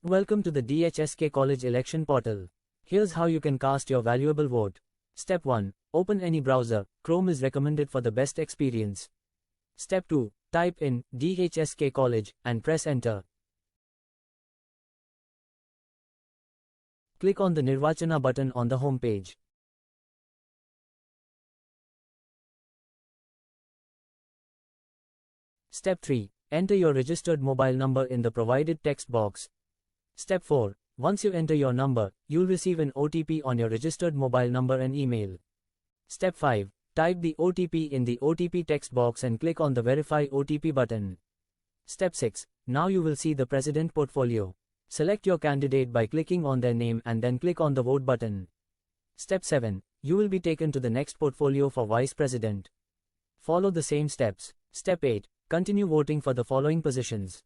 Welcome to the DHSK College election portal. Here's how you can cast your valuable vote. Step 1. Open any browser. Chrome is recommended for the best experience. Step 2. Type in DHSK College and press enter. Click on the Nirvachana button on the home page. Step 3. Enter your registered mobile number in the provided text box. Step 4. Once you enter your number, you'll receive an OTP on your registered mobile number and email. Step 5. Type the OTP in the OTP text box and click on the Verify OTP button. Step 6. Now you will see the President portfolio. Select your candidate by clicking on their name and then click on the Vote button. Step 7. You will be taken to the next portfolio for Vice President. Follow the same steps. Step 8. Continue voting for the following positions: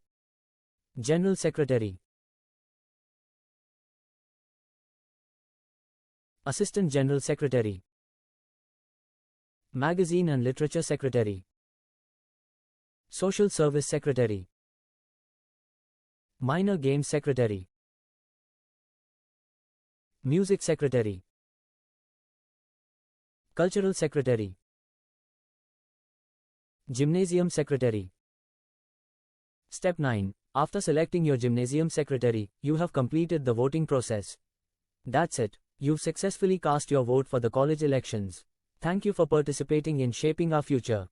General Secretary, Assistant General Secretary, Magazine and Literature Secretary, Social Service Secretary, Minor Games Secretary, Music Secretary, Cultural Secretary, Gymnasium Secretary. Step 9. After selecting your Gymnasium Secretary, you have completed the voting process. That's it. You've successfully cast your vote for the college elections. Thank you for participating in shaping our future.